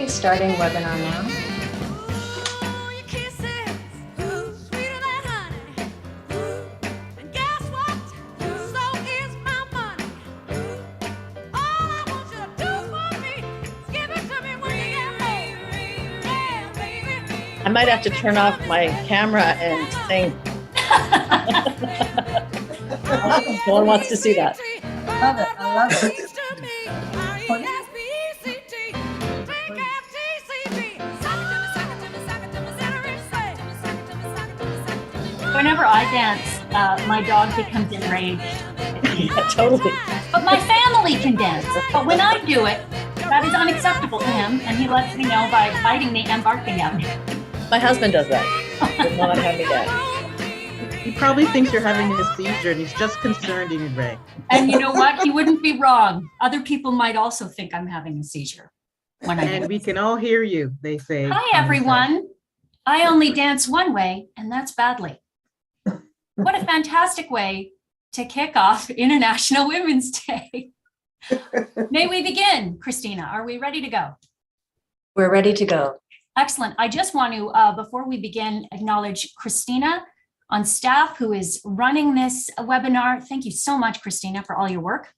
starting webinar now. I might have to turn off my camera and sing. No one wants to see that. I love it. I love it. Whenever I dance, my dog becomes enraged. Yeah, totally. But my family can dance. But when I do it, that is unacceptable to him, and he lets me know by biting me and barking at me. My husband does that. Does not have me dead. He probably thinks you're having a seizure and he's just concerned, Enid Ray. And you know what? He wouldn't be wrong. Other people might also think I'm having a seizure when I And dance. we can all hear you, they say. Hi, everyone. I only dance one way, and that's badly. What a fantastic way to kick off International Women's Day. May we begin, Christina? Are we ready to go? We're ready to go. Excellent. I just want to, before we begin, acknowledge Christina on staff who is running this webinar. Thank you so much, Christina, for all your work.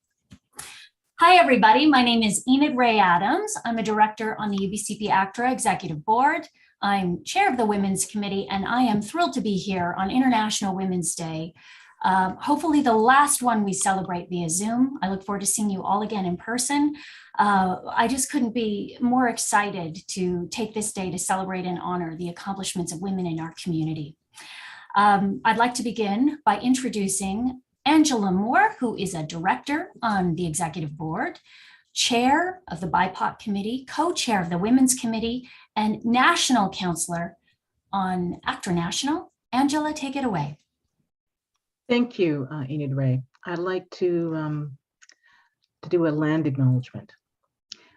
Hi, everybody. My name is Enid Ray Adams. I'm a director on the UBCP ACTRA Executive Board. I'm chair of the Women's Committee, and I am thrilled to be here on International Women's Day. Hopefully the last one we celebrate via Zoom. I look forward to seeing you all again in person. I just couldn't be more excited to take this day to celebrate and honor the accomplishments of women in our community. I'd like to begin by introducing Angela Moore, who is a director on the executive board, chair of the BIPOC committee, co-chair of the Women's Committee, and national counselor on ACTRA National. Angela, take it away. Thank you, Enid Ray. I'd like to do a land acknowledgement.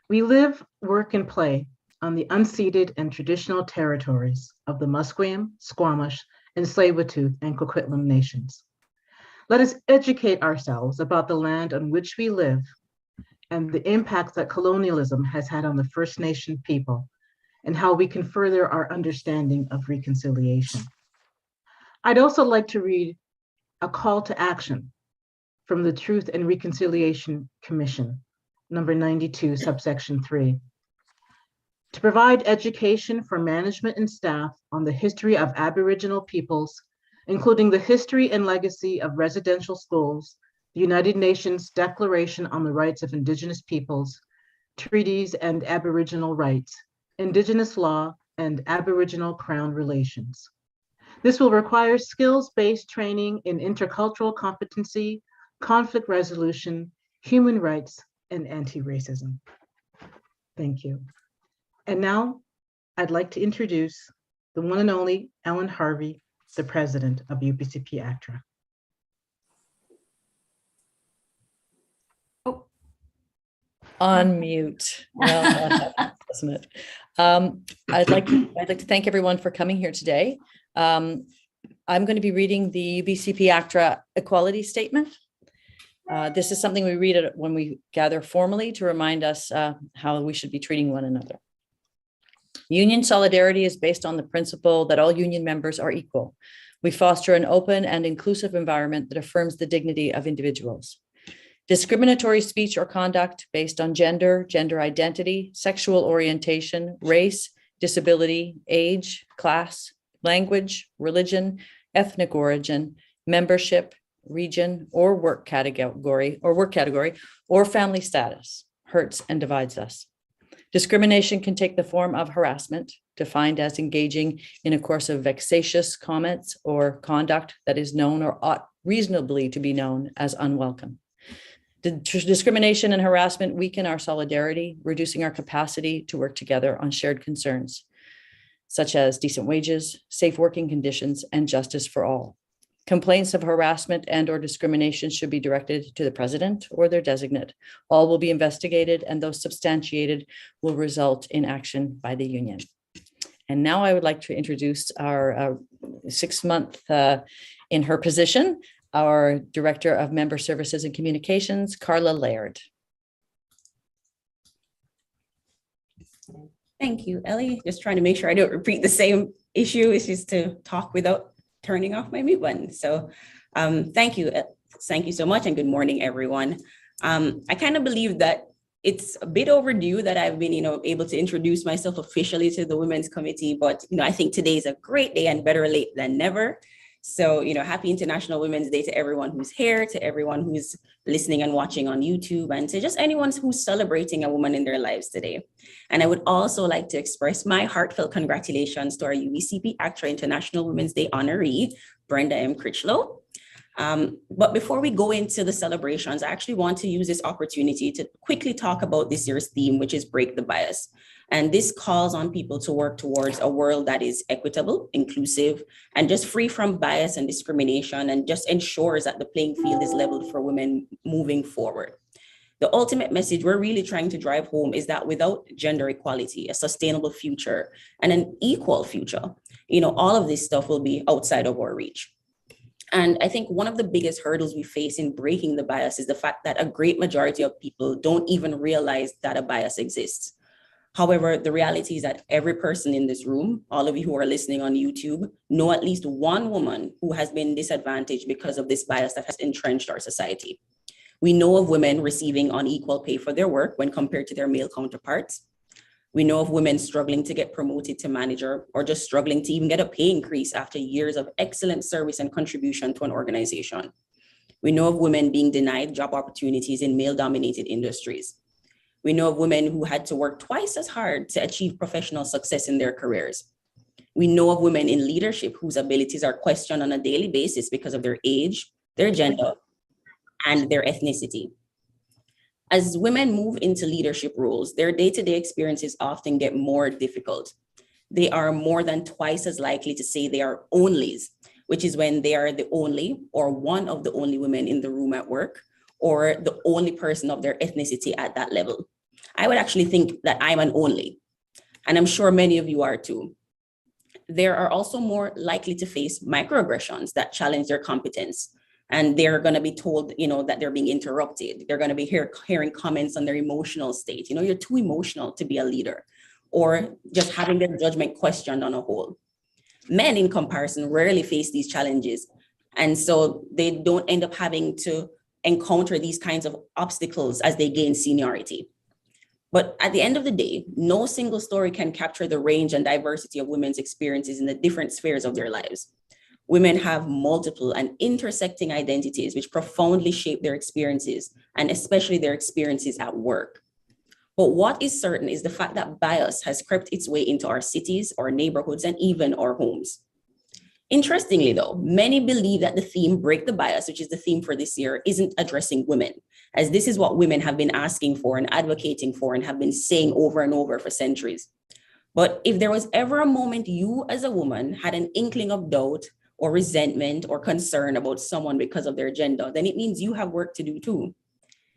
We live, work, and play on the unceded and traditional territories of the Musqueam, Squamish, and Tsleil-Waututh and Coquitlam nations. Let us educate ourselves about the land on which we live and the impacts that colonialism has had on the First Nation people and how we can further our understanding of reconciliation. I'd also like to read a call to action from the Truth and Reconciliation Commission, number 92, subsection 3. To provide education for management and staff on the history of Aboriginal peoples, including the history and legacy of residential schools, the United Nations Declaration on the Rights of Indigenous Peoples, treaties and Aboriginal rights, Indigenous law, and Aboriginal Crown relations. This will require skills-based training in intercultural competency, conflict resolution, human rights, and anti-racism. Thank you. And now I'd like to introduce the one and only Ellen Harvey, the president of UBCP ACTRA. Oh. On mute. Well, that happens, doesn't it? I'd like to thank everyone for coming here today. I'm going to be reading the UBCP ACTRA Equality Statement. This is something we read when we gather formally to remind us how we should be treating one another. Union solidarity is based on the principle that all union members are equal. We foster an open and inclusive environment that affirms the dignity of individuals. Discriminatory speech or conduct based on gender, gender identity, sexual orientation, race, disability, age, class, language, religion, ethnic origin, membership, region, or work category, or family status hurts and divides us. Discrimination can take the form of harassment, defined as engaging in a course of vexatious comments or conduct that is known or ought reasonably to be known as unwelcome. Discrimination and harassment weaken our solidarity, reducing our capacity to work together on shared concerns, such as decent wages, safe working conditions, and justice for all. Complaints of harassment and or discrimination should be directed to the president or their designate. All will be investigated, and those substantiated will result in action by the union. And now I would like to introduce our 6 month in her position, our Director of Member Services and Communications, Carla Laird. Thank you, Ellie. Just trying to make sure I don't repeat the same issue. It's just to talk without turning off my mute button. So thank you. Thank you so much and good morning, everyone. I kind of believe that it's a bit overdue that I've been, able to introduce myself officially to the Women's Committee, but, I think today is a great day and better late than never. So, happy International Women's Day to everyone who's here, to everyone who's listening and watching on YouTube, and to just anyone who's celebrating a woman in their lives today. And I would also like to express my heartfelt congratulations to our UBCP ACTRA International Women's Day honoree, Brenda M. Critchlow. But before we go into the celebrations, I actually want to use this opportunity to quickly talk about this year's theme, which is Break the Bias. And this calls on people to work towards a world that is equitable, inclusive, and just free from bias and discrimination, and just ensures that the playing field is leveled for women moving forward. The ultimate message we're really trying to drive home is that without gender equality, a sustainable future, and an equal future, all of this stuff will be outside of our reach. And I think one of the biggest hurdles we face in breaking the bias is the fact that a great majority of people don't even realize that a bias exists. However, the reality is that every person in this room, all of you who are listening on YouTube, know at least one woman who has been disadvantaged because of this bias that has entrenched our society. We know of women receiving unequal pay for their work when compared to their male counterparts. We know of women struggling to get promoted to manager or just struggling to even get a pay increase after years of excellent service and contribution to an organization. We know of women being denied job opportunities in male-dominated industries. We know of women who had to work twice as hard to achieve professional success in their careers. We know of women in leadership whose abilities are questioned on a daily basis because of their age, their gender, and their ethnicity. As women move into leadership roles, their day-to-day experiences often get more difficult. They are more than twice as likely to say they are onlys, which is when they are the only or one of the only women in the room at work, or the only person of their ethnicity at that level. I would actually think that I'm an only, and I'm sure many of you are too. There are also more likely to face microaggressions that challenge their competence. And they're going to be told, that they're being interrupted. They're going to be hearing comments on their emotional state. You're too emotional to be a leader, or just having their judgment questioned on a whole. Men, in comparison, rarely face these challenges. And so they don't end up having to encounter these kinds of obstacles as they gain seniority. But at the end of the day, no single story can capture the range and diversity of women's experiences in the different spheres of their lives. Women have multiple and intersecting identities which profoundly shape their experiences, and especially their experiences at work. But what is certain is the fact that bias has crept its way into our cities, our neighborhoods, and even our homes. Interestingly, though, many believe that the theme Break the Bias, which is the theme for this year, isn't addressing women, as this is what women have been asking for and advocating for and have been saying over and over for centuries. But if there was ever a moment you as a woman had an inkling of doubt or resentment or concern about someone because of their gender, then it means you have work to do too.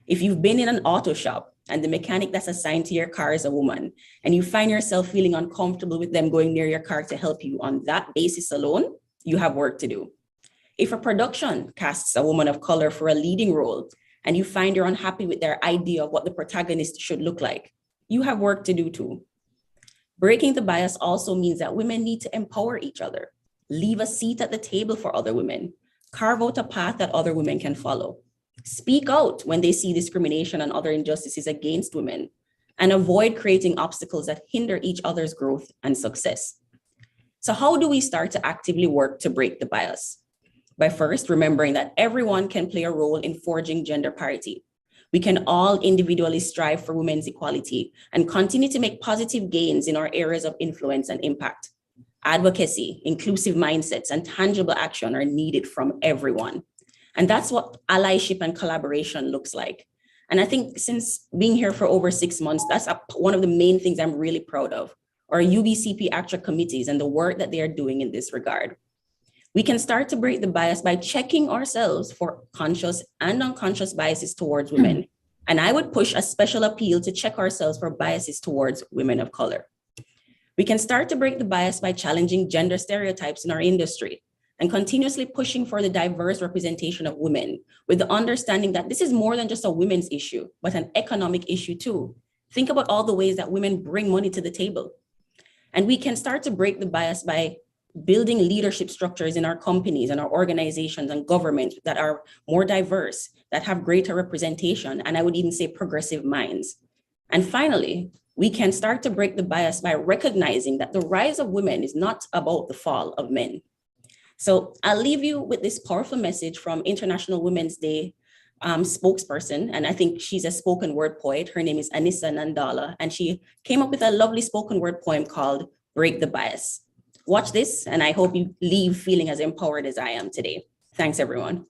If you've been in an auto shop and the mechanic that's assigned to your car is a woman, and you find yourself feeling uncomfortable with them going near your car to help you on that basis alone, you have work to do. If a production casts a woman of color for a leading role and you find you're unhappy with their idea of what the protagonist should look like, you have work to do too. Breaking the bias also means that women need to empower each other, leave a seat at the table for other women, carve out a path that other women can follow, speak out when they see discrimination and other injustices against women, and avoid creating obstacles that hinder each other's growth and success. So how do we start to actively work to break the bias? By first remembering that everyone can play a role in forging gender parity. We can all individually strive for women's equality and continue to make positive gains in our areas of influence and impact. Advocacy, inclusive mindsets, and tangible action are needed from everyone. And that's what allyship and collaboration looks like. And I think since being here for over 6 months, that's one of the main things I'm really proud of, our UBCP ACTRA committees and the work that they are doing in this regard. We can start to break the bias by checking ourselves for conscious and unconscious biases towards women. And I would push a special appeal to check ourselves for biases towards women of color. We can start to break the bias by challenging gender stereotypes in our industry and continuously pushing for the diverse representation of women, with the understanding that this is more than just a women's issue, but an economic issue too. think about all the ways that women bring money to the table. And we can start to break the bias by building leadership structures in our companies and our organizations and government that are more diverse, that have greater representation, and I would even say progressive minds. And finally, we can start to break the bias by recognizing that the rise of women is not about the fall of men. So I'll leave you with this powerful message from International Women's Day spokesperson, and I think she's a spoken word poet. Her name is Anissa Nandala, and she came up with a lovely spoken word poem called Break the Bias. Watch this, and I hope you leave feeling as empowered as I am today. Thanks, everyone.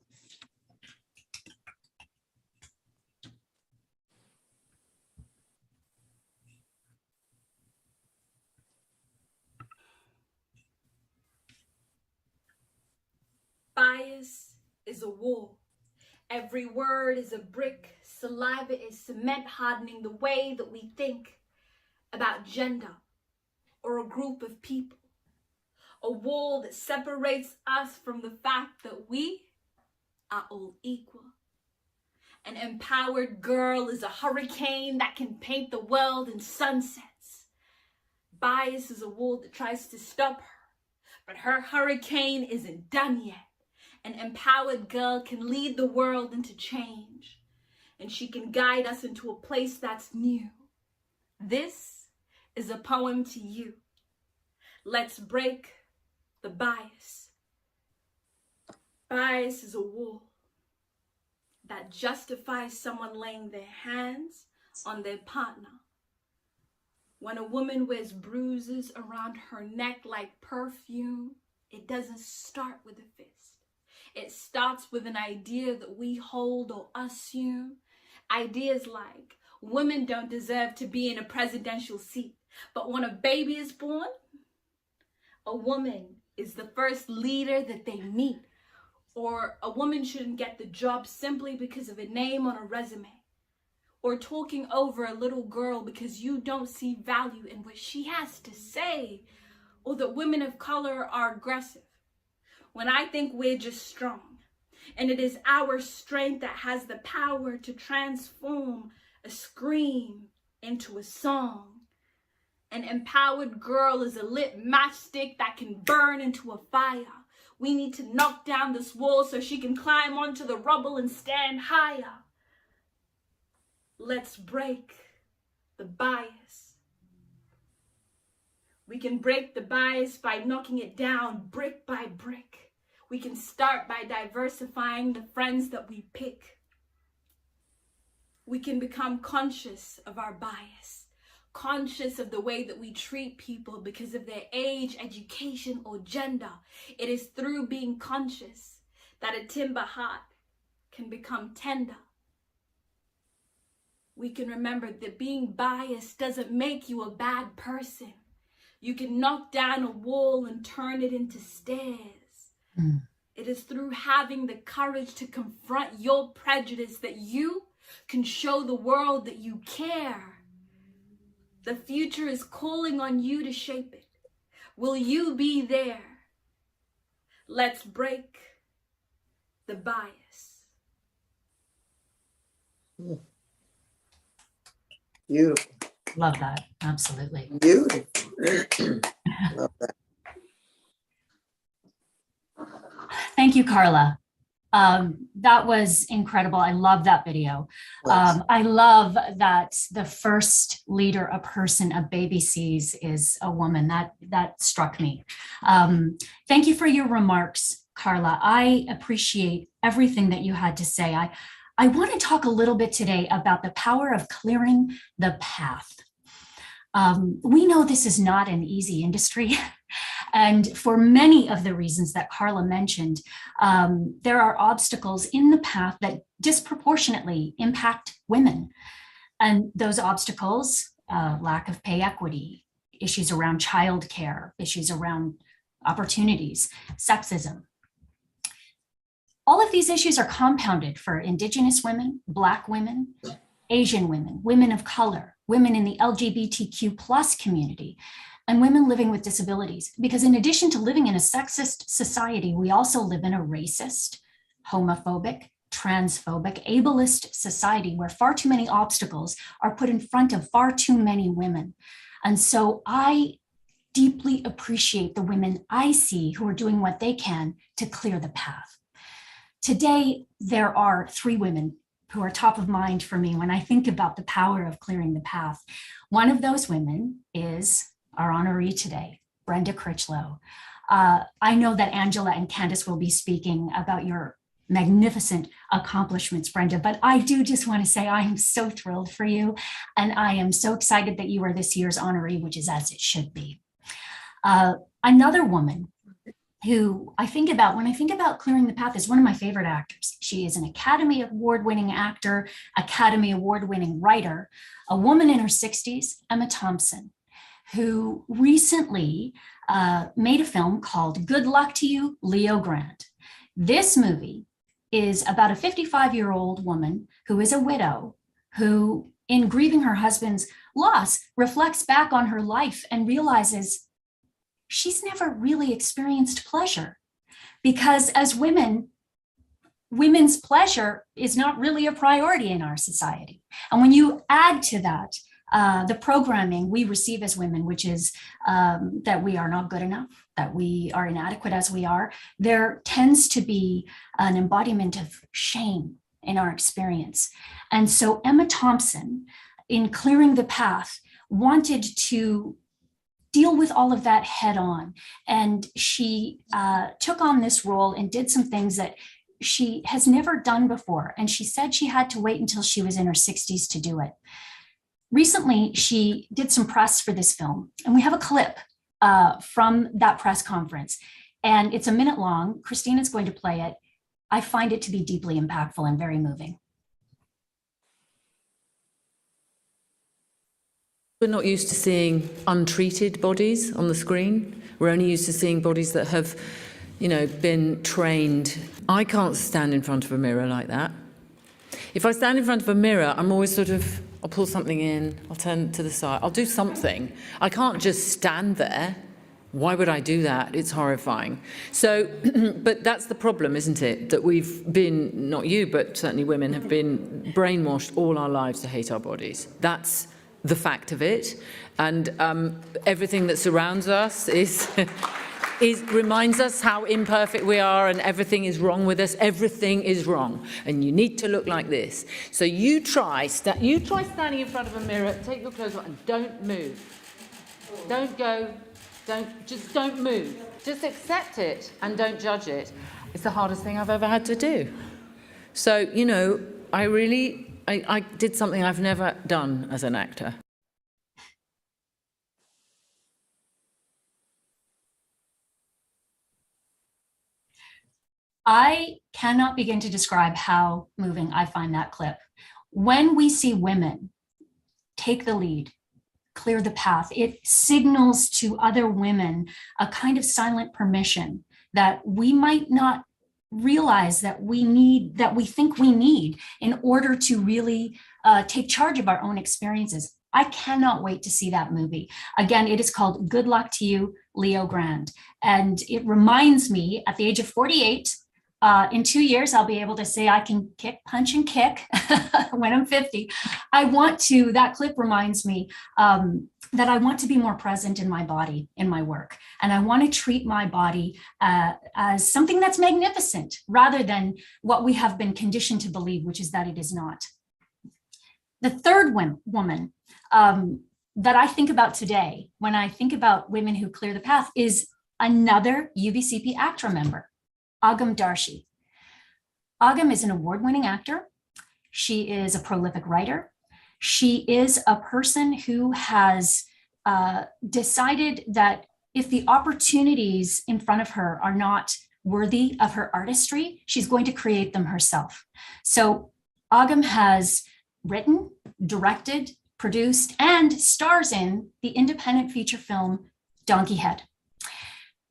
Bias is a wall. Every word is a brick. Saliva is cement hardening the way that we think about gender or a group of people. A wall that separates us from the fact that we are all equal. An empowered girl is a hurricane that can paint the world in sunsets. Bias is a wall that tries to stop her, but her hurricane isn't done yet. An empowered girl can lead the world into change, and she can guide us into a place that's new. This is a poem to you. Let's break the bias. Bias is a wall that justifies someone laying their hands on their partner. When a woman wears bruises around her neck like perfume, it doesn't start with a fist. It starts with an idea that we hold or assume. Ideas like women don't deserve to be in a presidential seat, but when a baby is born, a woman is the first leader that they meet. Or a woman shouldn't get the job simply because of a name on a resume. Or talking over a little girl because you don't see value in what she has to say. Or that women of color are aggressive. When I think we're just strong. And it is our strength that has the power to transform a scream into a song. An empowered girl is a lit matchstick that can burn into a fire. We need to knock down this wall so she can climb onto the rubble and stand higher. Let's break the bias. We can break the bias by knocking it down brick by brick. We can start by diversifying the friends that we pick. We can become conscious of our bias, conscious of the way that we treat people because of their age, education, or gender. It is through being conscious that a timber heart can become tender. We can remember that being biased doesn't make you a bad person. You can knock down a wall and turn it into stairs. It is through having the courage to confront your prejudice that you can show the world that you care. The future is calling on you to shape it. Will you be there? Let's break the bias. Beautiful. Love that. Absolutely. Beautiful. Love that. Thank you, Carla. That was incredible. I love that video. I love that the first leader a person a baby sees is a woman. That struck me. Thank you for your remarks, Carla. I appreciate everything that you had to say. I want to talk a little bit today about the power of clearing the path. We know this is not an easy industry. And for many of the reasons that Carla mentioned, there are obstacles in the path that disproportionately impact women. And those obstacles, lack of pay equity, issues around childcare, issues around opportunities, sexism. All of these issues are compounded for Indigenous women, Black women, Asian women, women of color, women in the LGBTQ+ community, and women living with disabilities. Because in addition to living in a sexist society, we also live in a racist, homophobic, transphobic, ableist society where far too many obstacles are put in front of far too many women. And so I deeply appreciate the women I see who are doing what they can to clear the path. Today, there are 3 women who are top of mind for me when I think about the power of clearing the path. One of those women is our honoree today, Brenda Critchlow. I know that Angela and Candace will be speaking about your magnificent accomplishments, Brenda, but I do just want to say I am so thrilled for you, and I am so excited that you are this year's honoree, which is as it should be. Another woman who I think about when I think about clearing the path is one of my favorite actors. She is an Academy Award-winning actor, Academy Award-winning writer, a woman in her 60s, Emma Thompson, who recently made a film called Good Luck to You, Leo Grande. This movie is about a 55-year-old woman who is a widow who, in grieving her husband's loss, reflects back on her life and realizes she's never really experienced pleasure, because as women, women's pleasure is not really a priority in our society. And when you add to that the programming we receive as women, which is that we are not good enough, that we are inadequate as we are, there tends to be an embodiment of shame in our experience. And so Emma Thompson, in clearing the path, wanted to deal with all of that head on. And she took on this role and did some things that she has never done before. And she said she had to wait until she was in her 60s to do it. Recently, she did some press for this film, and we have a clip from that press conference, and it's a minute long. Christina's going to play it. I find it to be deeply impactful and very moving. We're not used to seeing untreated bodies on the screen. We're only used to seeing bodies that have, been trained. I can't stand in front of a mirror like that. If I stand in front of a mirror, I'm always I'll pull something in, I'll turn to the side, I'll do something. I can't just stand there. Why would I do that? It's horrifying. So, but that's the problem, isn't it? That we've been, not you, but certainly women have been brainwashed all our lives to hate our bodies. That's the fact of it. And everything that surrounds us reminds us how imperfect we are, and everything is wrong with us. Everything is wrong, and you need to look like this. So you try standing in front of a mirror, take your clothes off, and don't move. Don't go. Don't move. Just accept it and don't judge it. It's the hardest thing I've ever had to do. So I did something I've never done as an actor. I cannot begin to describe how moving I find that clip. When we see women take the lead, clear the path, it signals to other women a kind of silent permission that we might not realize that we think we need in order to really take charge of our own experiences. I cannot wait to see that movie. Again, it is called Good Luck to You, Leo Grande. And it reminds me at the age of 48, in 2 years, I'll be able to say I can kick, punch, and kick when I'm 50. That clip reminds me that I want to be more present in my body, in my work. And I want to treat my body as something that's magnificent rather than what we have been conditioned to believe, which is that it is not. The third woman that I think about today, when I think about women who clear the path, is another UBCP ACTRA member, Agam Darshi. Agam is an award-winning actor. She is a prolific writer. She is a person who has decided that if the opportunities in front of her are not worthy of her artistry, she's going to create them herself. So Agam has written, directed, produced, and stars in the independent feature film Donkey Head.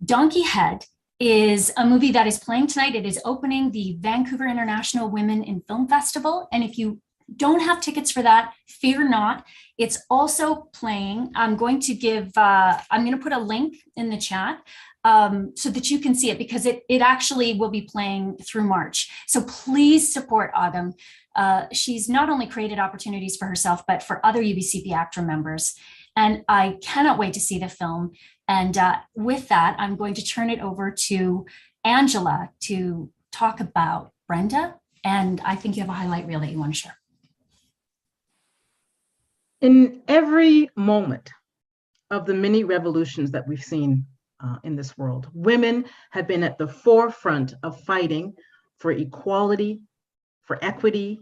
Donkey Head is a movie that is playing tonight. It is opening the Vancouver International Women in Film Festival. And if you don't have tickets for that, fear not. It's also playing. I'm going to put a link in the chat so that you can see it, because it actually will be playing through March. So please support Autumn. She's not only created opportunities for herself, but for other UBCP ACTRA members. And I cannot wait to see the film. And with that, I'm going to turn it over to Angela to talk about Brenda. And I think you have a highlight reel that you want to share. In every moment of the many revolutions that we've seen in this world, women have been at the forefront of fighting for equality, for equity,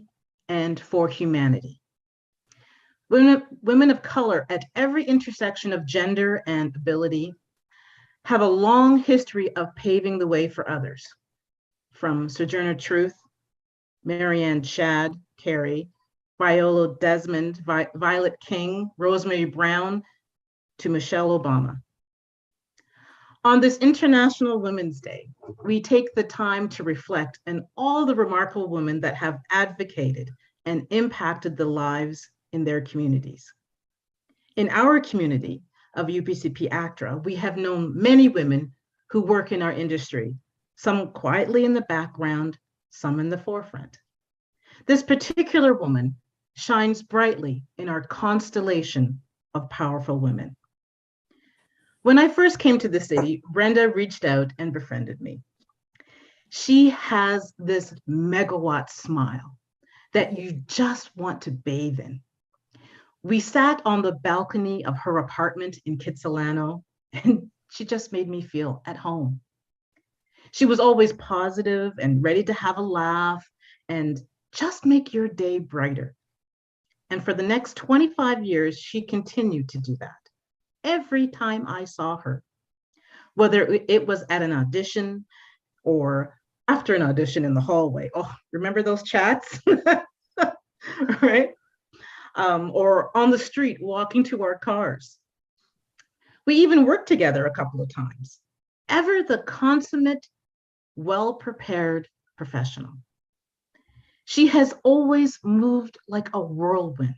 and for humanity. Women of color at every intersection of gender and ability have a long history of paving the way for others, from Sojourner Truth, Marianne Shadd Carey, Viola Desmond, Violet King, Rosemary Brown, to Michelle Obama. On this International Women's Day, we take the time to reflect on all the remarkable women that have advocated and impacted the lives in their communities. In our community of UBCP ACTRA, we have known many women who work in our industry, some quietly in the background, some in the forefront. This particular woman shines brightly in our constellation of powerful women. When I first came to the city, Brenda reached out and befriended me. She has this megawatt smile that you just want to bathe in. We sat on the balcony of her apartment in Kitsilano, and she just made me feel at home. She was always positive and ready to have a laugh and just make your day brighter. And for the next 25 years, she continued to do that every time I saw her, whether it was at an audition or after an audition in the hallway. Oh, remember those chats? Right? Or on the street, walking to our cars. We even worked together a couple of times. Ever the consummate, well-prepared professional. She has always moved like a whirlwind,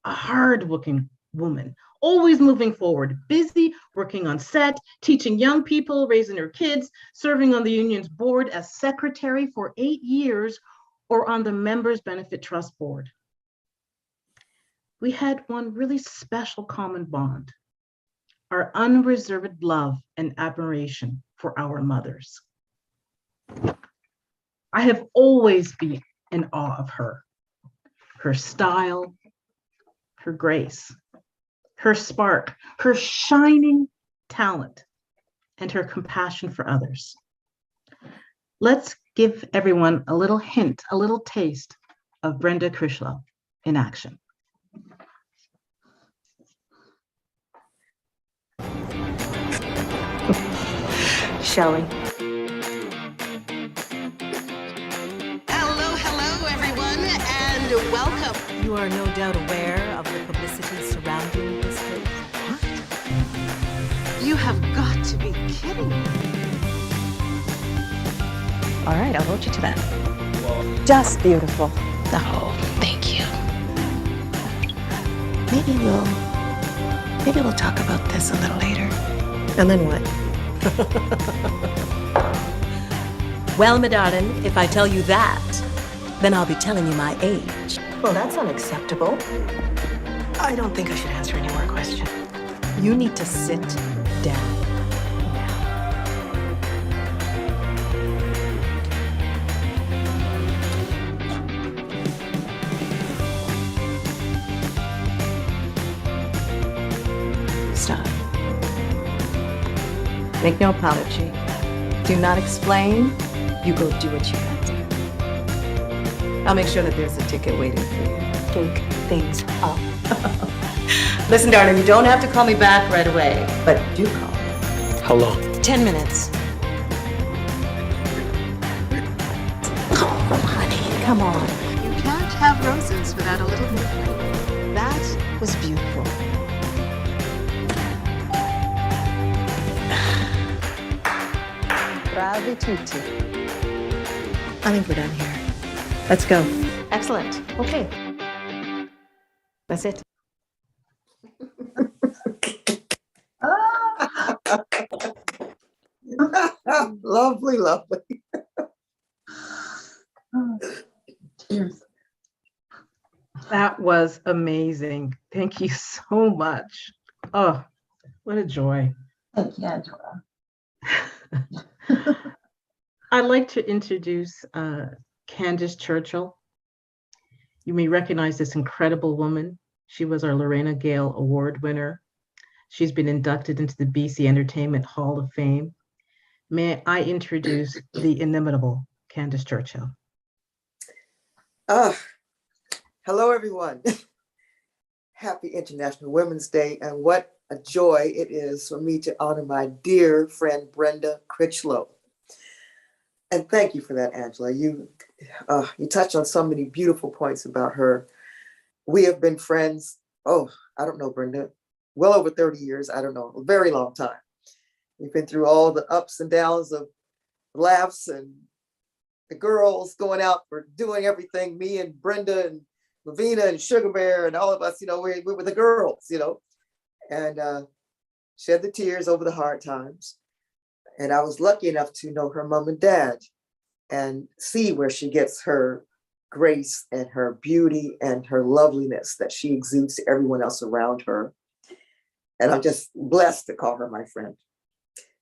a hard-working woman, always moving forward, busy, working on set, teaching young people, raising her kids, serving on the union's board as secretary for 8 years, or on the Members Benefit Trust board. We had one really special common bond, our unreserved love and admiration for our mothers. I have always been in awe of her style, her grace, her spark, her shining talent, and her compassion for others. Let's give everyone a little hint, a little taste of Brenda Critchlow in action. Shall we? Hello, everyone, and welcome. You are no doubt aware of the publicity surrounding this case. What? You have got to be kidding me. All right, I'll hold you to that. Just beautiful. Oh, thank you. Maybe we'll talk about this a little later. And then what? Well, my darling, if I tell you that, then I'll be telling you my age. Well, that's unacceptable. I don't think I should answer any more questions. You need to sit down. Stop. Make no apology. Do not explain. You go do what you got to do. I'll make sure that there's a ticket waiting for you. Take things up. Listen, darling, you don't have to call me back right away, but do call me. How long? 10 minutes. Oh, honey, come on. You can't have roses without a little bit of rain. That was beautiful. Bravi tutti. I think we're done here. Let's go. Excellent. Okay. That's it. Lovely, lovely. Cheers. That was amazing. Thank you so much. Oh, what a joy. Thank you, Angela. I'd like to introduce Candace Churchill. You may recognize this incredible woman. She was our Lorena Gale Award winner. She's been inducted into the BC Entertainment Hall of Fame. May I introduce the inimitable Candace Churchill. Hello, everyone. Happy International Women's Day, and what a joy it is for me to honor my dear friend Brenda Critchlow. And thank you for that, Angela. You touched on so many beautiful points about her. We have been friends, I don't know, Brenda, well over 30 years, I don't know, a very long time. We've been through all the ups and downs of laughs and the girls going out for doing everything, me and Brenda and Lavina and Sugar Bear and all of us, we were the girls, and shed the tears over the hard times. And I was lucky enough to know her mom and dad and see where she gets her grace and her beauty and her loveliness that she exudes to everyone else around her. And I'm just blessed to call her my friend.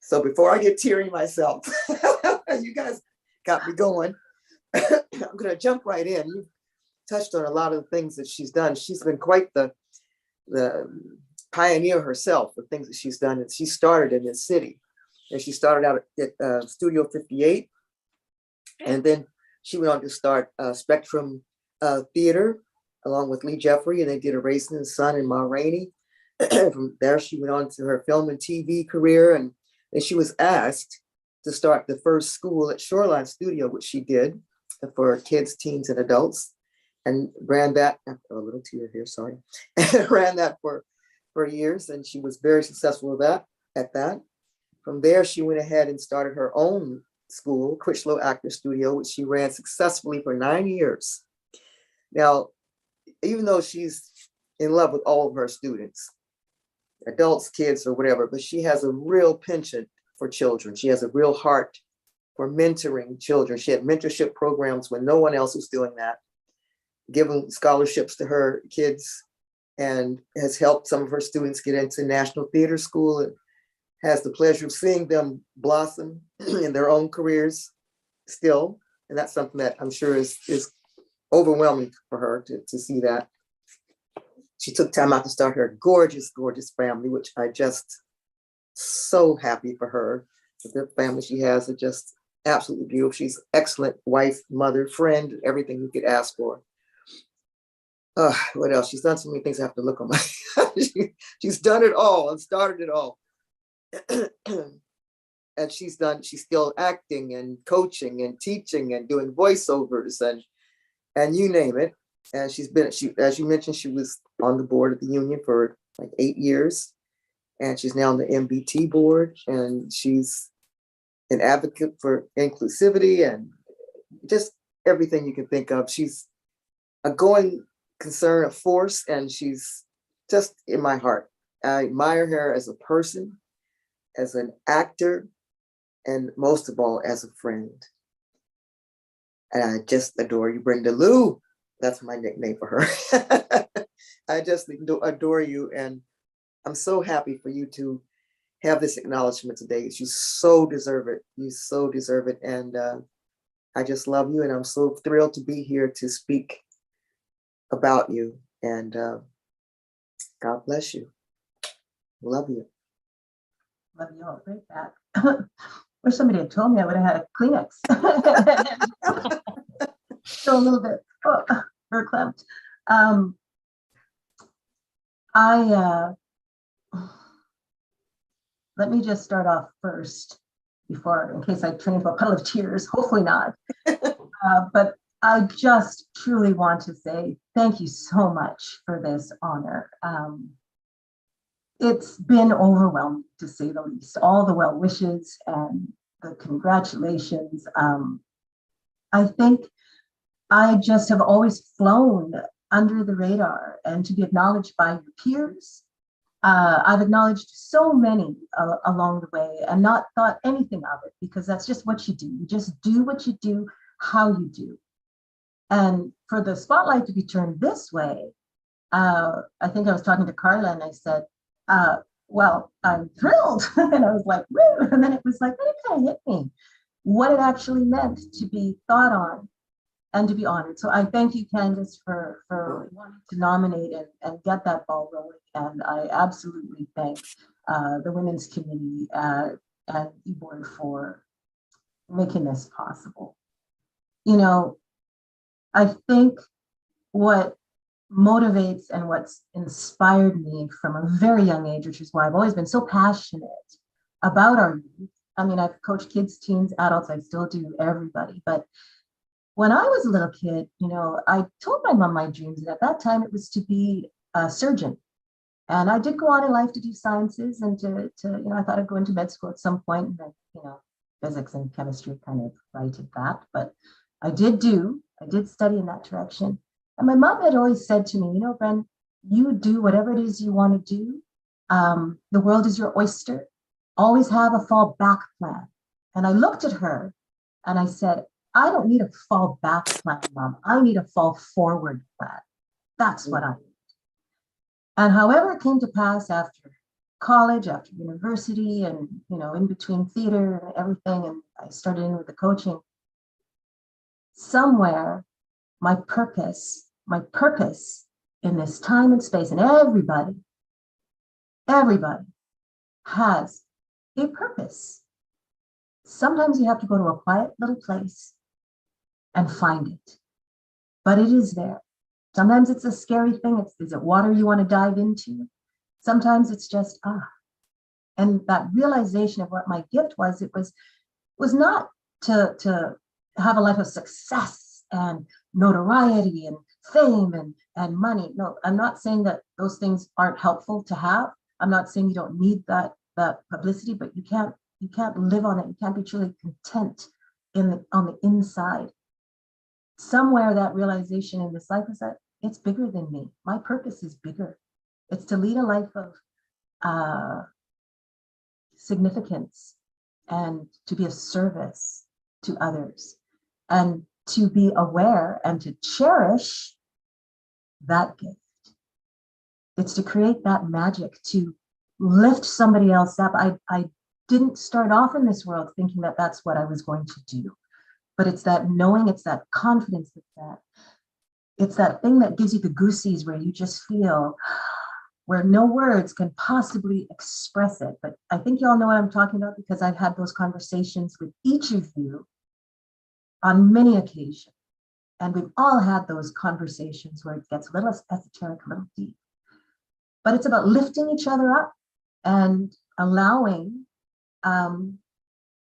So before I get teary myself, you guys got me going. I'm going to jump right in. You touched on a lot of the things that she's done. She's been quite the pioneer herself, the things that she's done. And she started in this city. And she started out at Studio 58. And then she went on to start Spectrum Theater along with Lee Jeffrey. And they did A Raisin in the Sun and Ma Rainey. From there, she went on to her film and TV career. And then she was asked to start the first school at Shoreline Studio, which she did for kids, teens, and adults. And ran that, a little tear here, sorry. Ran that for years. And she was very successful at that. From there, she went ahead and started her own school, Critchlow Actor Studio, which she ran successfully for 9 years. Now, even though she's in love with all of her students, adults, kids, or whatever, but she has a real penchant for children. She has a real heart for mentoring children. She had mentorship programs when no one else was doing that, giving scholarships to her kids, and has helped some of her students get into National Theater School and has the pleasure of seeing them blossom in their own careers still. And that's something that I'm sure is overwhelming for her to see that. She took time out to start her gorgeous, gorgeous family, which I just so happy for her. The family she has are just absolutely beautiful. She's an excellent wife, mother, friend, everything you could ask for. What else? She's done so many things I have to look on my, she's done it all and started it all. And she's still acting and coaching and teaching and doing voiceovers and you name it. And as you mentioned, she was on the board of the union for like 8 years. And she's now on the MBT board, and she's an advocate for inclusivity and just everything you can think of. She's a going concern, a force, and she's just in my heart. I admire her as a person, as an actor, and most of all, as a friend. And I just adore you, Brenda Lou. That's my nickname for her. I just adore you, and I'm so happy for you to have this acknowledgement today. You so deserve it. You so deserve it. And I just love you, and I'm so thrilled to be here to speak about you. And God bless you. Love you. Love you all. Great back. Wish somebody had told me I would have had a Kleenex. Still a little bit verklempt. Let me just start off first before, in case I turn into a puddle of tears, hopefully not. But I just truly want to say thank you so much for this honor. It's been overwhelming, to say the least. All the well wishes and the congratulations. I think I just have always flown under the radar, and to be acknowledged by your peers I've acknowledged so many along the way and not thought anything of it, because that's just what you do. You just do what you do, how you do. And for the spotlight to be turned this way, I think I was talking to Carla and I said, well, I'm thrilled. And I was like, woo. And then it was like, then it kind of hit me what it actually meant to be thought on and to be honored. So I thank you, Candace, for wanting to nominate and get that ball rolling. And I absolutely thank the Women's Committee and eBoard for making this possible. You know, I think what motivates and what's inspired me from a very young age, which is why I've always been so passionate about our youth. I mean, I've coached kids, teens, adults, I still do, everybody. But when I was a little kid, you know, I told my mom my dreams, and at that time it was to be a surgeon. And I did go on in life to do sciences and to you know, I thought I'd go into med school at some point, and then, you know, physics and chemistry kind of righted that. But I did study in that direction. And my mom had always said to me, you know, Bren, you do whatever it is you want to do. The world is your oyster. Always have a fallback plan. And I looked at her and I said, I don't need a fallback plan, Mom. I need a fall forward plan. That's what I need. And however it came to pass after college, after university, and, you know, in between theater and everything, and I started in with the coaching, somewhere my purpose in this time and space, and everybody has a purpose. Sometimes you have to go to a quiet little place and find it, but it is there. Sometimes it's a scary thing. Is it water you want to dive into? Sometimes it's just, and that realization of what my gift was, it was not to have a life of success and notoriety and fame and money. No, I'm not saying that those things aren't helpful to have. I'm not saying you don't need that publicity, but you can't live on it. You can't be truly content on the inside. Somewhere that realization in this life is that it's bigger than me. My purpose is bigger. It's to lead a life of significance and to be of service to others, and to be aware and to cherish that gift. It's to create that magic, to lift somebody else up. I didn't start off in this world thinking that that's what I was going to do, but it's that knowing, it's that confidence, it's that thing that gives you the goosies, where you just feel, where no words can possibly express it. But I think you all know what I'm talking about, because I've had those conversations with each of you on many occasions. And we've all had those conversations where it gets a little esoteric, a little deep. But it's about lifting each other up and allowing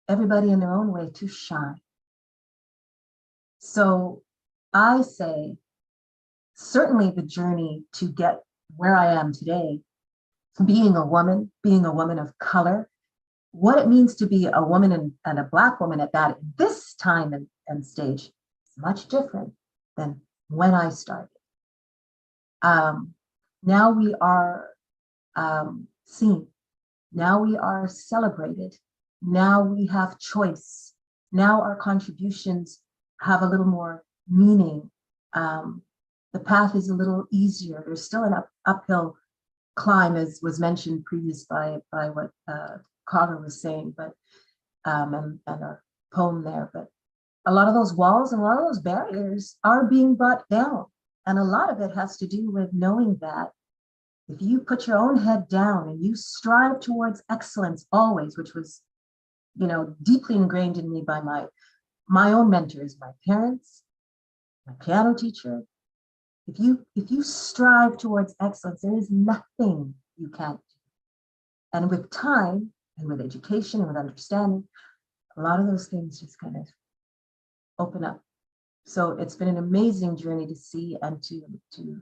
everybody in their own way to shine. So I say, certainly the journey to get where I am today, being a woman of color, what it means to be a woman and a Black woman at that, this time and stage, is much different than when I started. Now we are seen. Now we are celebrated. Now we have choice. Now our contributions have a little more meaning. The path is a little easier. There's still an uphill climb, as was mentioned previous by what Carla was saying, but and our poem there. But a lot of those walls and a lot of those barriers are being brought down. And a lot of it has to do with knowing that if you put your own head down and you strive towards excellence always, which was, you know, deeply ingrained in me by my own mentors, my parents, my piano teacher. If you strive towards excellence, there is nothing you can't do. And with time and with education and with understanding, a lot of those things just kind of open up. So it's been an amazing journey to see and to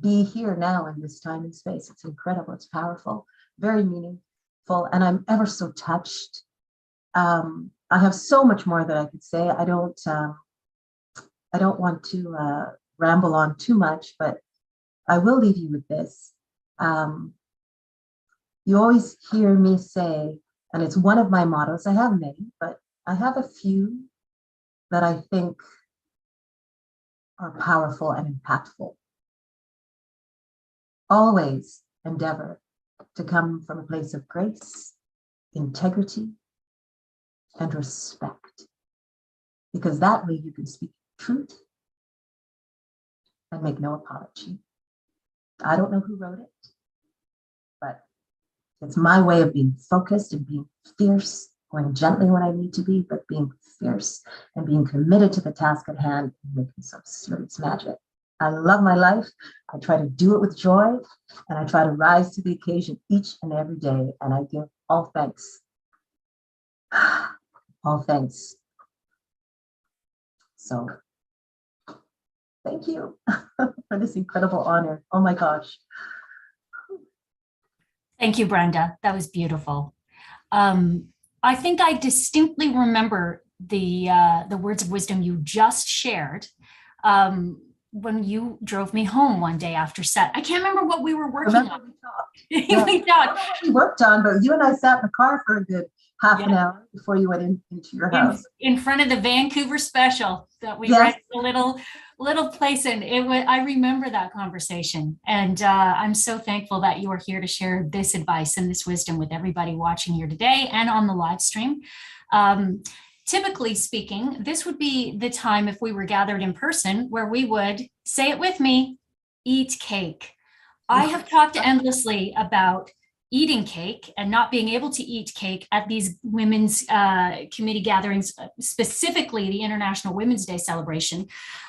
be here now in this time and space. It's incredible. It's powerful, very meaningful, and I'm ever so touched. I have so much more that I could say. I don't want to ramble on too much, but I will leave you with this. You always hear me say, and it's one of my mottos, I have many, but I have a few that I think are powerful and impactful. Always endeavor to come from a place of grace, integrity, and respect, because that way you can speak truth and make no apology. I don't know who wrote it, but it's my way of being focused and being fierce, going gently when I need to be, but being fierce and being committed to the task at hand and making some serious magic. I love my life. I try to do it with joy, and I try to rise to the occasion each and every day. And I give all thanks. All thanks. So thank you for this incredible honor. Oh my gosh. Thank you, Brenda. That was beautiful. I think I distinctly remember the words of wisdom you just shared when you drove me home one day after set. I can't remember what we were working on. We talked. We talked. We worked on, but you and I sat in the car for a good half an hour before you went into your house. In front of the Vancouver special that we Yes. rented a little place in. I remember that conversation, and I'm so thankful that you are here to share this advice and this wisdom with everybody watching here today and on the live stream. Typically speaking, this would be the time if we were gathered in person where we would, say it with me, eat cake. I have talked endlessly about eating cake and not being able to eat cake at these women's committee gatherings, specifically the International Women's Day celebration.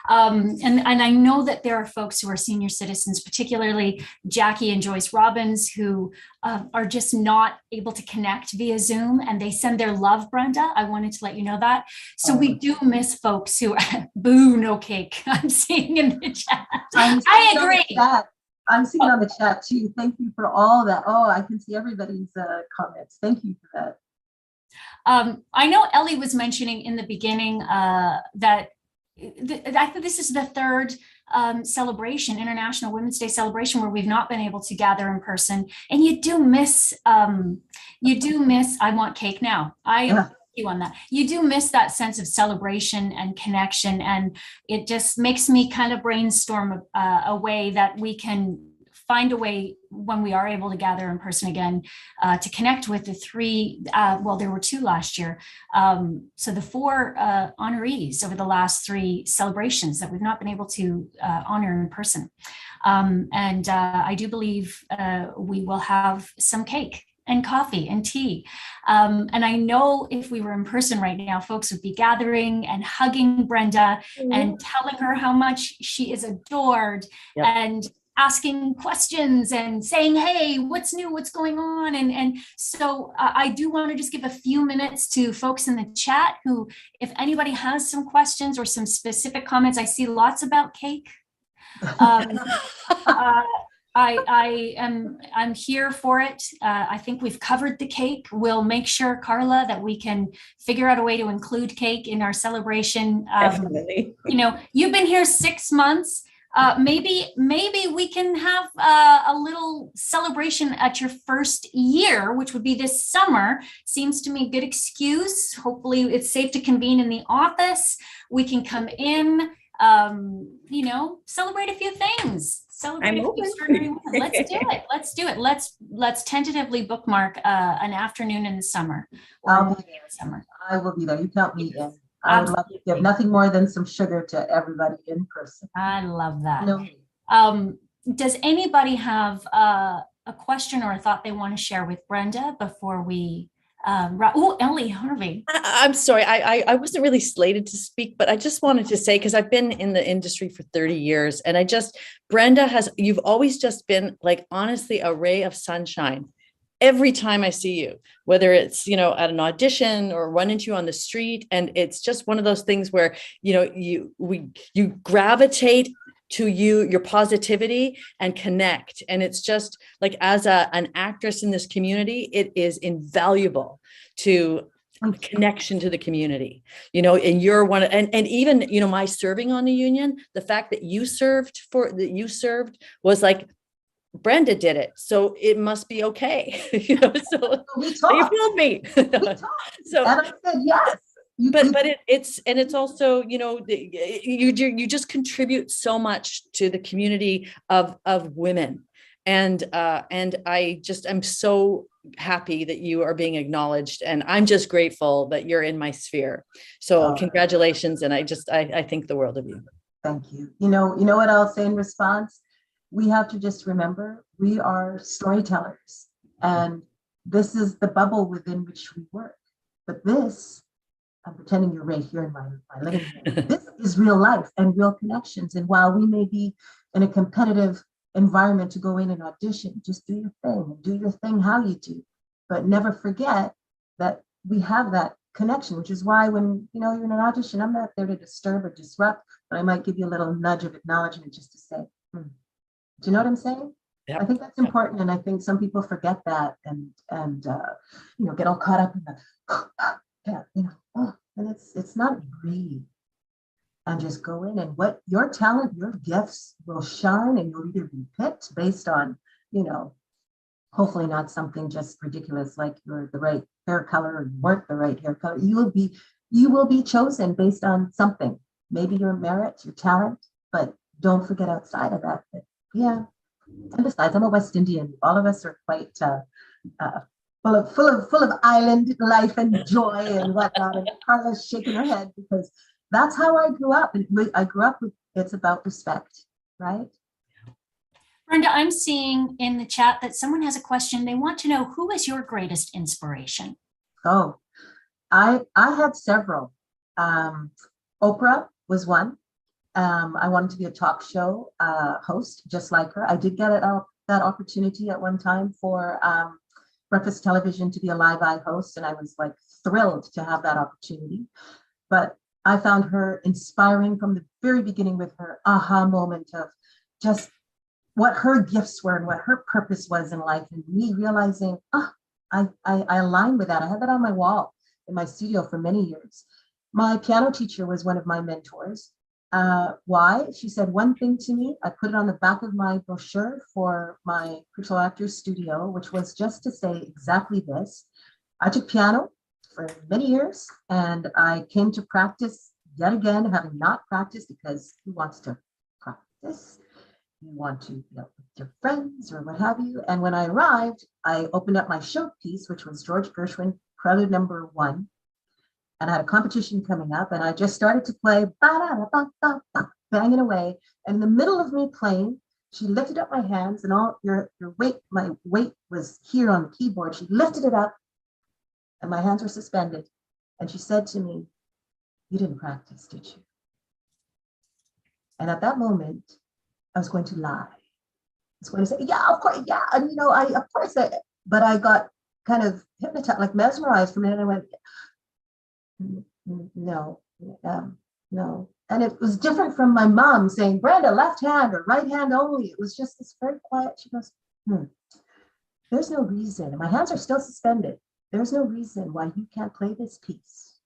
And I know that there are folks who are senior citizens, particularly Jackie and Joyce Robbins, who are just not able to connect via Zoom, and they send their love, Brenda. I wanted to let you know that. So we do miss folks who, boo, no cake, I'm seeing in the chat. I agree. I'm seeing on the chat too. Thank you for all that. Oh, I can see everybody's comments. Thank you for that. I know Ellie was mentioning in the beginning that I think this is the third celebration, International Women's Day celebration, where we've not been able to gather in person. And you do miss, I want cake now. You on that. You do miss that sense of celebration and connection, and it just makes me kind of brainstorm a way that we can find a way when we are able to gather in person again to connect with the three, well, there were two last year. So the four honorees over the last three celebrations that we've not been able to honor in person. And I do believe we will have some cake and coffee and tea. And I know if we were in person right now, folks would be gathering and hugging Brenda and telling her how much she is adored and asking questions and saying, hey, what's new, what's going on? And so I do want to just give a few minutes to folks in the chat who, if anybody has some questions or some specific comments, I see lots about cake. I'm here for it. I think we've covered the cake. We'll make sure, Carla, that we can figure out a way to include cake in our celebration. Definitely. You know, you've been here 6 months. Maybe we can have a little celebration at your first year, which would be this summer. Seems to me a good excuse. Hopefully it's safe to convene in the office. We can come in, you know, celebrate a few things. Celebrate a few extraordinary women. Let's do it. Let's do it. Let's tentatively bookmark an afternoon in the summer. I'll be there in the summer. I will be there. You count me in. I would love to give nothing more than some sugar to everybody in person. I love that. No. Does anybody have a question or a thought they want to share with Brenda before we Ellie, Honouree. I'm sorry, I wasn't really slated to speak, but I just wanted to say, because I've been in the industry for 30 years, and Brenda you've always just been, like, honestly, a ray of sunshine. Every time I see you, whether it's, you know, at an audition or run into you on the street, and it's just one of those things where, you know, you gravitate to your positivity and connect. And it's just like, as an actress in this community, it is invaluable to connection to the community, you know, and you're one, and even, you know, my serving on the union, the fact that you served was like Brenda did it, so it must be okay. So We you talked, fooled me. we talked, So, and I said, yes. but it's also, you just contribute so much to the community of women. And I'm so happy that you are being acknowledged, and I'm just grateful that you're in my sphere. So congratulations. And I think the world of you. Thank you. You know what I'll say in response? We have to just remember we are storytellers, and this is the bubble within which we work. But this, I'm pretending you're right here in my living room. This is real life and real connections. And while we may be in a competitive environment to go in and audition, just do your thing, do your thing how you do, but never forget that we have that connection, which is why when you're in an audition, I'm not there to disturb or disrupt, but I might give you a little nudge of acknowledgement just to say, do you know what I'm saying? Yep. I think that's important, and I think some people forget that and get all caught up in the and it's not greed. And just go in, and what your talent, your gifts will shine, and you'll either be picked based on, hopefully not something just ridiculous like you're the right hair color or you weren't the right hair color. You will be chosen based on something, maybe your merit, your talent, but don't forget outside of that. Yeah. And besides, I'm a West Indian. All of us are quite full of island life and joy and whatnot. And Carla's shaking her head because that's how I grew up. And I grew up with, it's about respect, right? Brenda, I'm seeing in the chat that someone has a question. They want to know, who is your greatest inspiration? Oh, I had several. Oprah was one. I wanted to be a talk show host, just like her. I did get that opportunity at one time for breakfast television to be a live eye host, and I was like thrilled to have that opportunity. But I found her inspiring from the very beginning with her aha moment of just what her gifts were and what her purpose was in life, and me realizing, I align with that. I had that on my wall in my studio for many years. My piano teacher was one of my mentors. Why? She said one thing to me. I put it on the back of my brochure for my Crucial Actors studio, which was just to say exactly this. I took piano for many years, and I came to practice yet again, having not practiced, because who wants to practice? You want to with your friends or what have you. And when I arrived, I opened up my showpiece, which was George Gershwin, Prelude No. 1. And I had a competition coming up, and I just started to play, banging away. And in the middle of me playing, she lifted up my hands, and all your weight, my weight was here on the keyboard. She lifted it up, and my hands were suspended. And she said to me, "You didn't practice, did you?" And at that moment, I was going to lie. I was going to say, "Yeah, of course, yeah." And but I got kind of hypnotized, like mesmerized for a minute. I went, no. And it was different from my mom saying, "Brenda, left hand or right hand only." It was just this very quiet. She goes, "There's no reason." And my hands are still suspended. "There's no reason why you can't play this piece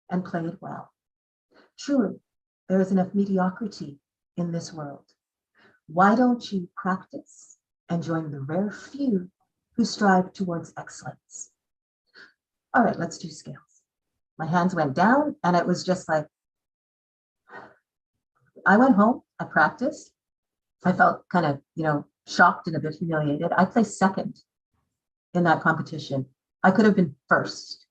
and play it well. Truly, there is enough mediocrity in this world. Why don't you practice and join the rare few who strive towards excellence?" All right, let's do scales. My hands went down, and it was just like, I went home, I practiced. I felt kind of, shocked and a bit humiliated. I placed second in that competition. I could have been first.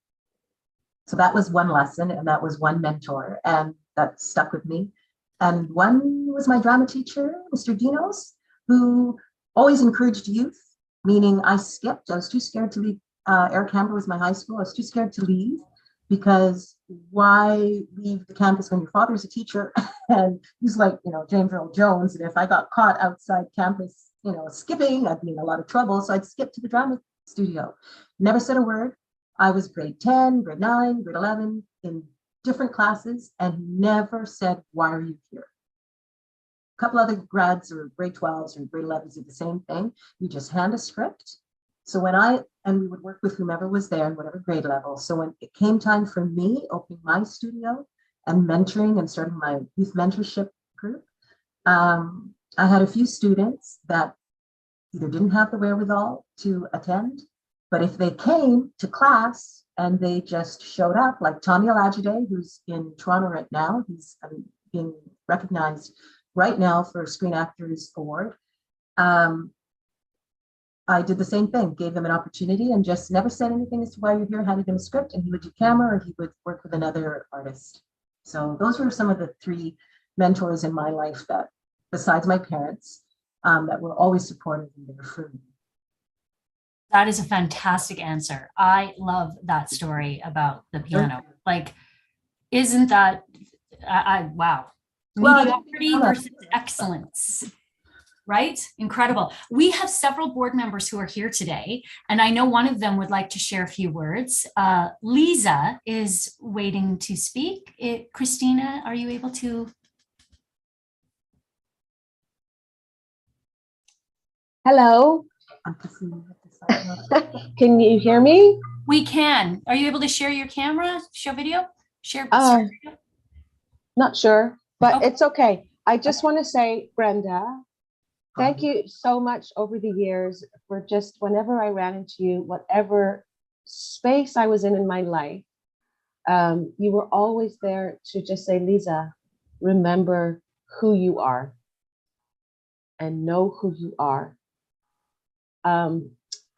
So that was one lesson, and that was one mentor, and that stuck with me. And one was my drama teacher, Mr. Dinos, who always encouraged youth, meaning I skipped. I was too scared to leave. Eric Hamber was my high school. I was too scared to leave, because why leave the campus when your father's a teacher and he's like, James Earl Jones. And if I got caught outside campus, skipping, I'd be in a lot of trouble. So I'd skip to the drama studio. Never said a word. I was grade 10, grade 9, grade 11 in different classes, and never said, "Why are you here?" A couple other grads or grade 12s or grade 11s did the same thing. You just hand a script. So and we would work with whomever was there in whatever grade level. So when it came time for me opening my studio and mentoring and starting my youth mentorship group, I had a few students that, either didn't have the wherewithal to attend, but if they came to class and they just showed up, like Tommy Alajide, who's in Toronto right now, he's being recognized right now for a Screen Actors Award. I did the same thing, gave them an opportunity and just never said anything as to why you're here, handed him a script, and he would do camera or he would work with another artist. So those were some of the 3 mentors in my life that, besides my parents, that were always supportive and there for me. That is a fantastic answer. I love that story about the piano. Like, isn't that, wow. Well, Mediocrity versus excellence, right? Incredible. We have several board members who are here today, and I know one of them would like to share a few words. Lisa is waiting to speak. Christina, are you able to? Hello. Can you hear me? We can. Are you able to share your camera, show video? Share video? Not sure, but Okay. it's okay. I just want to say, Brenda, thank you so much over the years for just whenever I ran into you, whatever space I was in my life, you were always there to just say, Lisa, remember who you are and know who you are.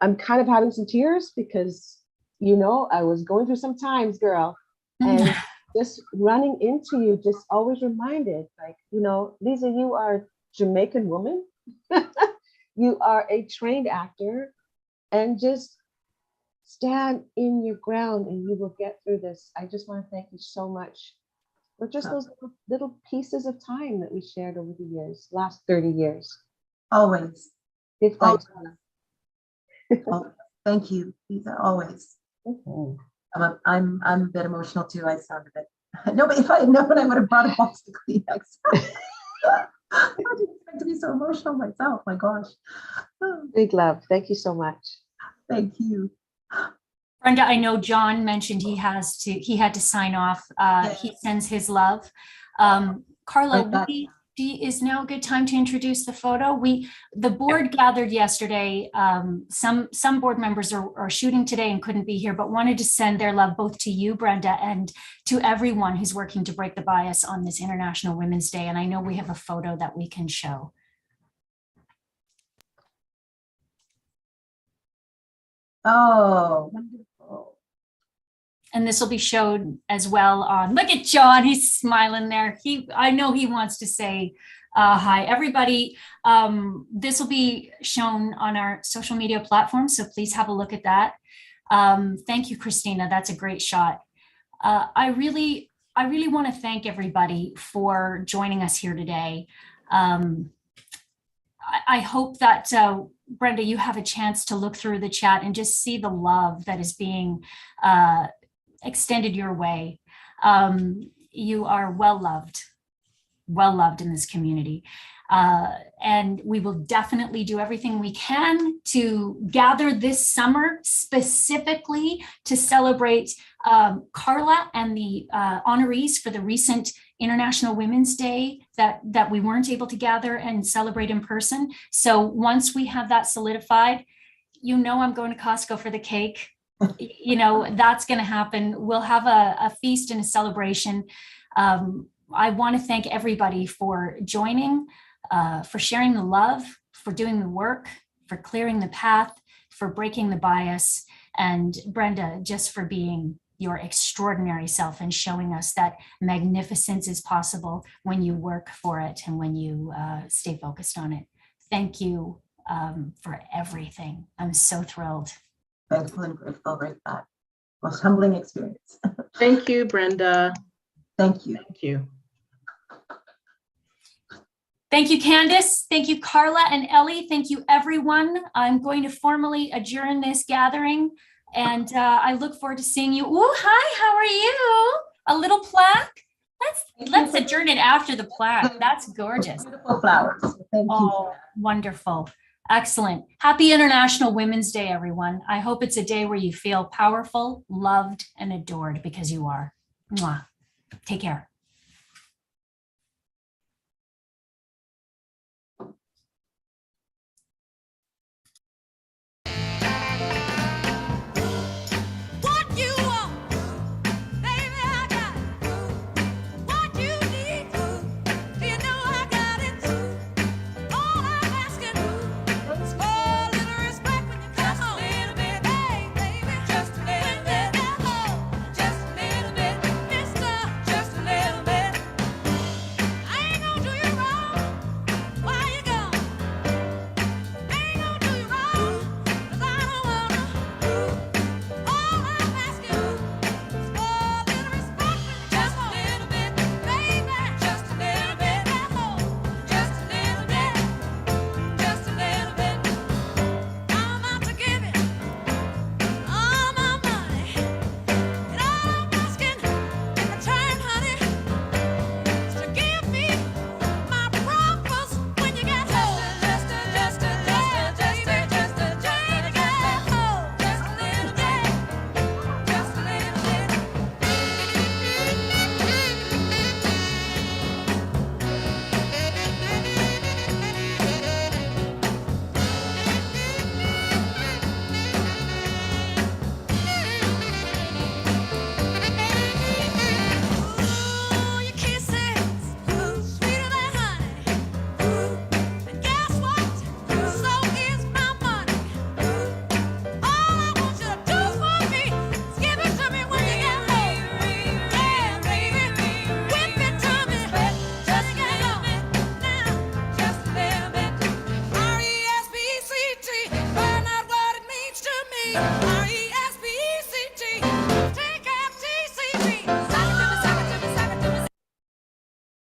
I'm kind of having some tears because, you know, I was going through some times, girl, and just running into you just always reminded, like, you know, Lisa, you are a Jamaican woman. You are a trained actor, and just stand in your ground and you will get through this. I just want to thank you so much for just those little pieces of time that we shared over the years, last 30 years. Always. Give thanks. Oh, thank you, Lisa, always. I'm a bit emotional too. I sound a bit. No, but if I had known, I would have brought a box of Kleenex. I didn't expect to be so emotional myself. My gosh. Big love. Thank you so much. Thank you. Brenda, I know John mentioned he had to sign off. He sends his love. Carla, is now a good time to introduce the photo? The board gathered yesterday. Some board members are shooting today and couldn't be here, but wanted to send their love both to you, Brenda, and to everyone who's working to break the bias on this International Women's Day. And I know we have a photo that we can show. Oh, wonderful. And this will be showed as well on, look at John, he's smiling there. I know he wants to say hi, everybody. This will be shown on our social media platforms, so please have a look at that. Thank you, Christina, that's a great shot. I really want to thank everybody for joining us here today. I hope that, Brenda, you have a chance to look through the chat and just see the love that is being extended your way. You are well loved in this community. And we will definitely do everything we can to gather this summer specifically to celebrate Carla and the honorees for the recent International Women's Day that we weren't able to gather and celebrate in person. So once we have that solidified, you know, I'm going to Costco for the cake. You know, that's going to happen. We'll have a feast and a celebration. I want to thank everybody for joining, for sharing the love, for doing the work, for clearing the path, for breaking the bias, and Brenda, just for being your extraordinary self and showing us that magnificence is possible when you work for it and when you stay focused on it. Thank you for everything. I'm so thrilled. Thankful and grateful, right back. Most humbling experience. Thank you, Brenda. Thank you. Thank you. Thank you, Candace. Thank you, Carla and Ellie. Thank you, everyone. I'm going to formally adjourn this gathering, and I look forward to seeing you. Ooh, hi, how are you? A little plaque? Let's adjourn it after the plaque. That's gorgeous. Beautiful flowers. Thank you. Oh, wonderful. Excellent. Happy International Women's Day, everyone. I hope it's a day where you feel powerful, loved, and adored because you are. Mwah. Take care.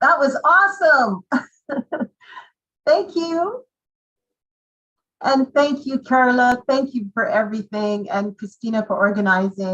That was awesome. Thank you. And thank you, Carla. Thank you for everything. And Christina for organizing.